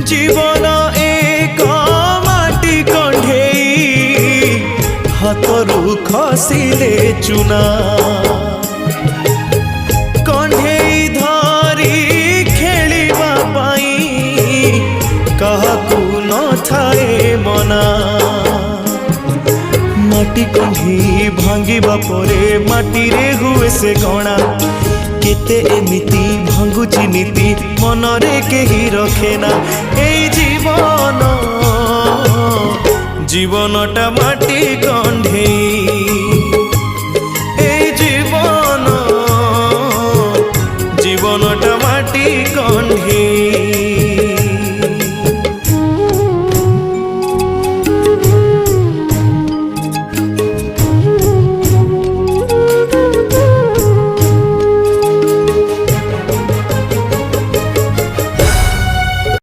जीवन एक माटी कंढेई हाथरू खसिले चुना कंढेई धरी खेलिबा पाई काहाकू न थाए मना माटी कंढी भांगिबा परे माटी रे हुए से गणा केते एमिति भांगुची नीति मनरे केही रखेना एई जीवन जीवनटा माटी कंढेई।